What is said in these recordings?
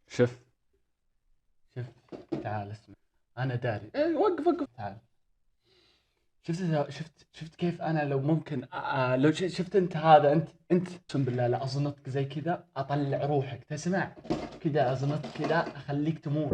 شوف شوف تعال اسمع. انا داري وقف تعال. شفت كيف انا لو ممكن لو شفت انت هذا انت اقسم بالله لا اظنتك زي كذا اطلع روحك تسمع كذا اظنتك كذا اخليك تموت.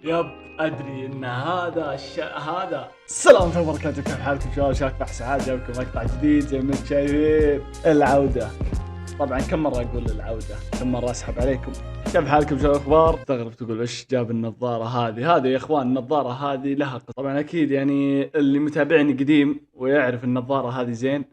يب ادري ان هذا هذا السلام عليكم ورحمه الله وبركاته. كيف حالكم شباب؟ شاكر سعاد جايبكم مقطع جديد زي ما انتم شايفين العوده. طبعا كم مره اقول العوده كم مره اسحب عليكم. كيف حالكم شو الاخبار؟ تستغرب تقول ايش جاب النظاره هذه يا اخوان. النظاره هذه لها قصة. طبعا اكيد يعني اللي متابعني قديم ويعرف النظاره هذه زين.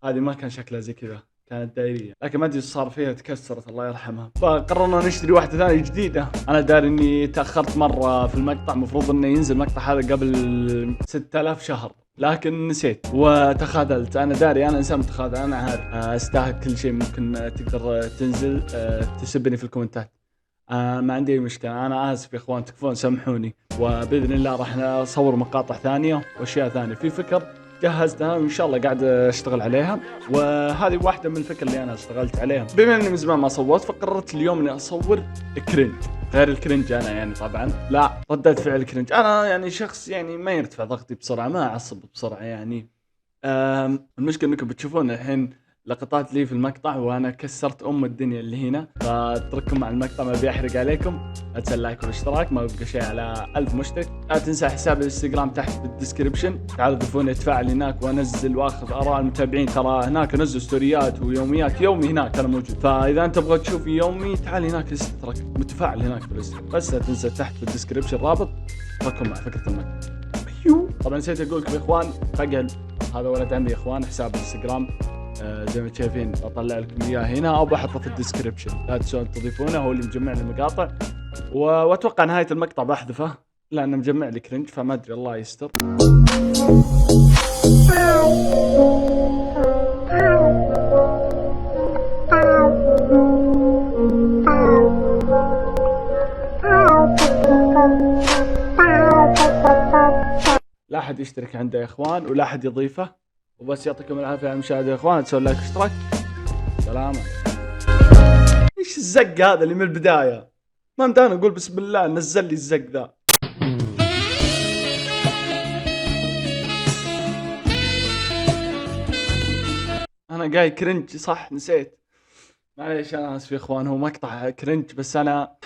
هذه ما كان شكلها زي كذا، كانت دائريه لكن ما ادري ايش صار فيها، تكسرت الله يرحمها. فقررنا نشتري واحده ثانيه جديده. انا داري اني تاخرت مره في المقطع، المفروض انه ينزل المقطع هذا قبل 6000 شهر لكن نسيت وتخاذلت. انا داري انا انسان متخاذل، انا عارف استاهل كل شيء. ممكن تقدر تنزل تسبني في الكومنتات، ما عندي اي مشكله. انا اسف يا اخوان، تكفون سامحوني. وباذن الله راح نصور مقاطع ثانيه واشياء ثانيه. في فكر جهزتها وان شاء الله قاعد اشتغل عليها، وهذه واحده من الفكر اللي انا اشتغلت عليها. بما اني من زمان ما صورت فقررت اليوم اني اصور كرنج. غير الكرنج انا يعني طبعا لا ردة فعل كرنج. انا يعني شخص يعني ما يرتفع ضغطي بسرعه، ما اعصب بسرعه يعني. المشكله انكم بتشوفون الحين لقطات لي في المقطع وانا كسرت الدنيا اللي هنا. فاترككم مع المقطع، ما ابي احرق عليكم. لا تنسى اللايك والاشتراك، ما بقى شيء على 1000 مشترك. لا تنسى حساب الانستغرام تحت بالدسكربشن، تعالوا ضيفوني اتفاعل هناك وانزل واخذ اراء المتابعين. ترى هناك انزل ستوريات ويوميات، يومي هناك انا موجود. فاذا انت تبغى تشوف يومي تعال هناك ترى متفاعل هناك بالانستغرام. بس لا تنسى تحت بالدسكربشن رابط. اترككم مع فكره المقطع. طبعا نسيت اقول لكم يا اخوان، فقل هذا ولد عمي يا اخوان حساب الانستغرام زي ما شايفين بطلع لكم اياه هنا او بحطه في الديسكربشن. لا تنسون تضيفونه، هو اللي مجمع لي المقاطع. واتوقع نهايه المقطع بحذفه لانه مجمع لي كرنج، فما ادري الله يستر. لا احد يشترك عنده يا اخوان ولا احد يضيفه، وبس يعطيكم العافيه على المشاهده يا اخوان. تسوون لايك واشتراك. سلام. ايش الزق هذا اللي من البدايه؟ ما مداني اقول بسم الله نزل لي الزق ذا. انا قايل كرنج صح، نسيت معليش. انا اسف يا اخوان، هو مقطع كرنج بس انا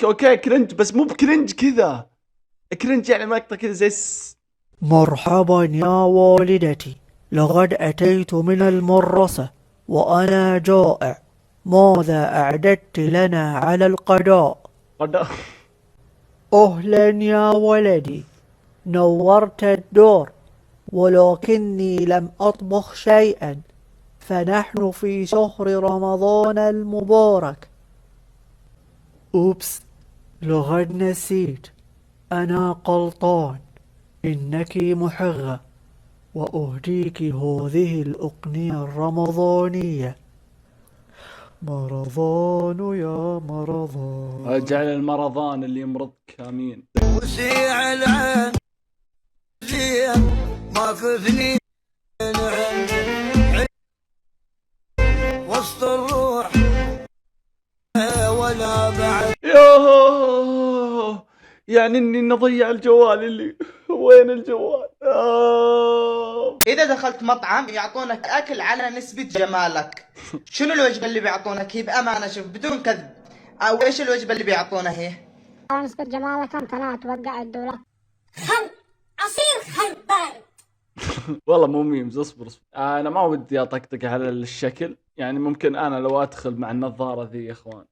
اوكي كرنج بس مو بكرنج كذا. كرنج يعني مقطع كذا زي مرحبا يا والدتي، لقد أتيت من المدرسة وأنا جائع. ماذا أعددت لنا على الغداء؟ أهلا يا ولدي، نورت الدور، ولكني لم أطبخ شيئا، فنحن في شهر رمضان المبارك. أوبس، لقد نسيت، أنا غلطان. إنك محرة، وأهديك هذه الأغنية الرمضانية. مرضان يا مرضان، اجعل المرضان اللي يمرضك امين. وسيع العين زين ما كفني وسط الروح ولا بعد. يوه يعني اني نضيع الجوال اللي وين الجوال؟ إذا دخلت مطعم يعطونك أكل على نسبة جمالك، شنو الوجبة اللي بيعطونك هي بأمانة؟ شوف بدون كذب، أو إيش الوجبة اللي بيعطونها هي؟ على نسبة جمالك أنت لا توقع الدولة. أصير خلطان. والله مو ميمز، اصبر. انا ما ودي اطقطق على الشكل، يعني ممكن انا لو ادخل مع النظارة ذي يا اخوان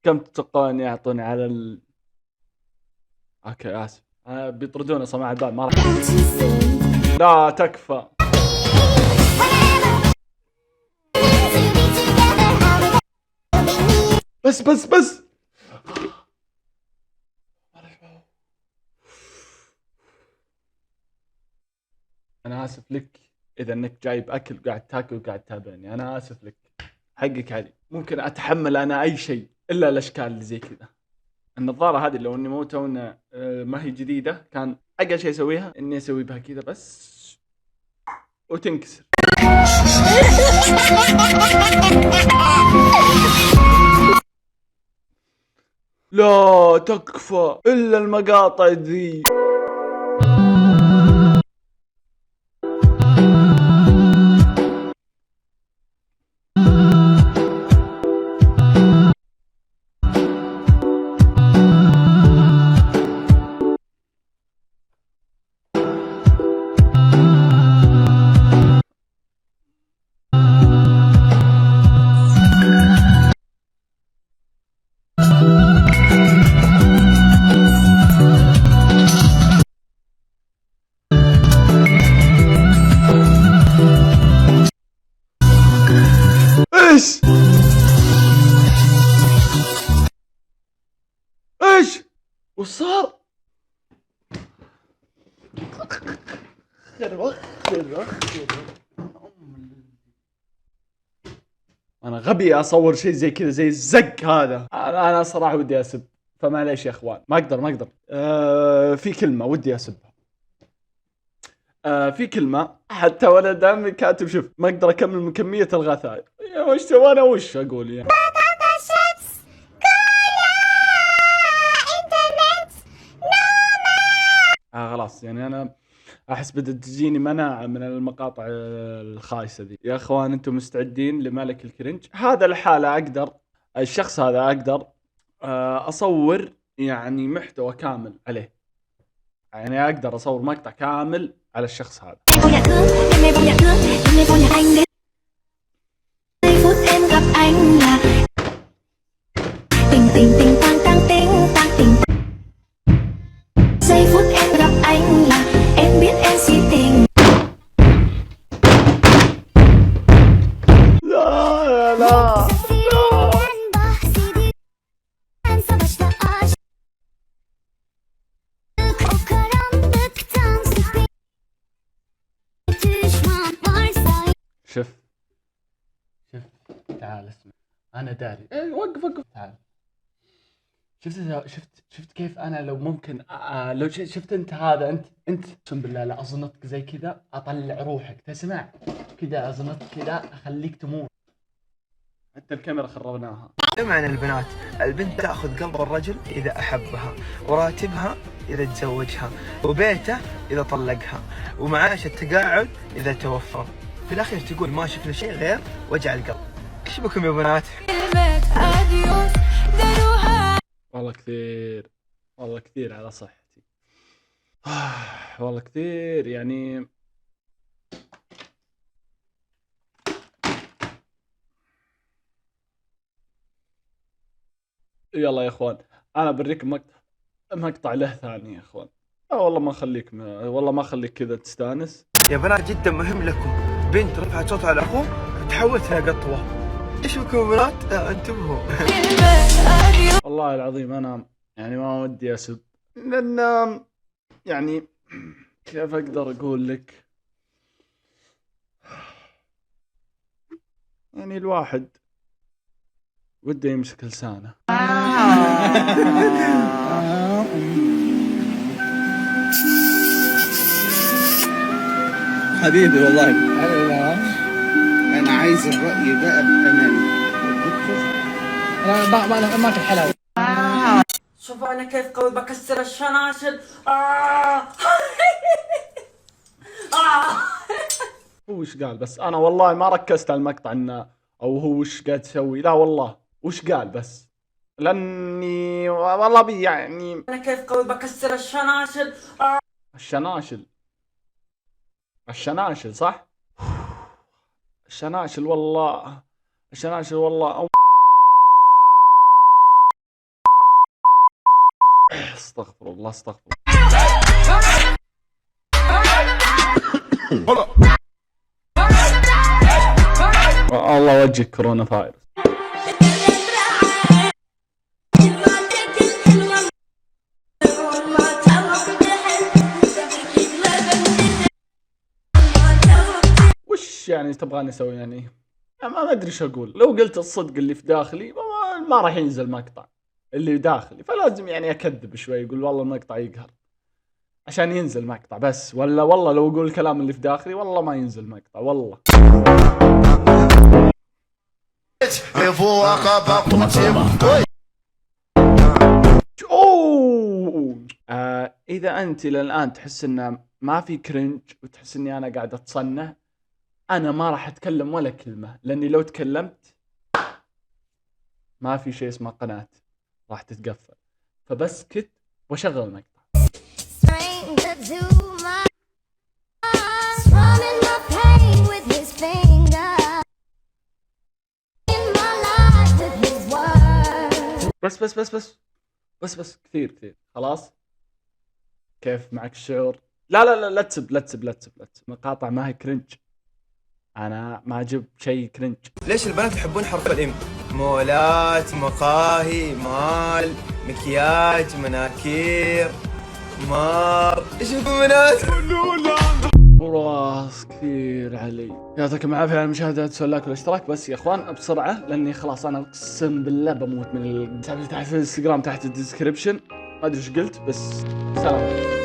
كم تتوقعون يعطوني على اوكي اسف بيطردون صماع الباب ما راح. لا تكفى. بس انا اسف لك اذا انك جايب اكل وقاعد تاكل وقاعد تتابعني، انا اسف لك، حقك علي. ممكن اتحمل انا اي شيء الا الاشكال اللي زي كذا. النظارة هذه لو اني مو تونا ما هي جديدة، كان اقل شيء اسويها اني اسوي بها كذا بس وتنكسر. لا تكفى الا المقاطع ذي. ايش ايش وش صار؟ انا غبي اصور شيء زي كذا زي الزق هذا. انا صراحه ودي اسب، فمعليش يا اخوان ما اقدر. في كلمه ودي اسبها. في كلمه حتى وانا دائما كاتب شوف ما اقدر اكمل من كميه الغثاء. يا وش تبغى انا وش اقول يعني؟ خلاص يعني انا احس بدأت تجيني مناعة من المقاطع الخايسة ذي. يا اخوان انتم مستعدين لملك الكرنج؟ هذا الحالة اقدر، الشخص هذا اقدر اصور يعني محتوى كامل عليه، يعني اقدر اصور مقطع كامل على الشخص هذا. لا شوف تعال اسمع، انا داري. وقف تعال. شفت كيف انا لو ممكن لو شفت انت هذا انت اقسم بالله لا ازنطك زي كذا اطلع روحك، تسمع كذا ازنطك كذا اخليك تموت. حتى الكاميرا خربناها. عن البنات، البنت تأخذ قلب الرجل إذا أحبها، وراتبها إذا تزوجها، وبيته إذا طلقها، ومعاش التقاعد إذا توفى. في الأخير تقول ما شفنا شيء غير وجع القلب. إيش بكم يا بنات؟ والله كثير على صحتي. والله كثير يعني. يلا يا اخوان انا بريكم مقطع له ثاني يا اخوان. والله ما اخليك كذا تستانس. يا بنات جدا مهم لكم، بنت رفعت صوتها على أخوه تحولت لها قطوة. إيش بكم يا بنات؟ انتبهوا. والله العظيم انا يعني ما ودي اسب، لان يعني كيف اقدر اقول لك، يعني الواحد وده يمسك لسانه. حبيبي والله انا عايز الرأي بقى بأمانة. انا ما الحلاوة. شوف انا كيف قوي بكسر الشناشل. هو وش قال؟ بس انا والله ما ركزت على المقطع انه او هو وش قاعد يسوي، لا والله وش قال بس، لاني والله بي يعني انا كيف قوي بكسر الشناشل. الشناشل صح؟ الشناشل والله استغفر الله. الله وجهك كورونا فايروس. وش يعني تبغاني اسوي يعني؟ ما ادري ايش اقول. لو قلت الصدق اللي في داخلي ما راح ينزل مقطع. اللي داخلي، فلازم يعني اكذب شوي، يقول والله المقطع يقهر عشان ينزل مقطع بس، ولا والله لو اقول الكلام اللي في داخلي والله ما ينزل مقطع والله. اذا انت للان تحس انه ما في كرنج وتحس اني انا قاعد اتصنع، انا ما راح اتكلم ولا كلمة، لاني لو تكلمت ما في شيء اسمه قناة راح تتقفل، فبس كت واشغل مقطع. بس بس بس بس بس بس كثير خلاص. كيف معك الشعور؟ لا تسب مقاطع ما هي كرنج، انا ما اجيب شيء كرنج. ليش البنات يحبون حرف الام؟ مولات، مقاهي، مال، مكياج، مناكير، مار، ايش البنات؟ وراس كثير علي. يعطيكم العافيه على المشاهده، تسوي لايك والاشتراك بس يا اخوان بسرعه، لاني خلاص انا اقسم بالله بموت من تحت في الانستغرام تحت الديسكربشن، ما ادري ايش قلت بس سلام.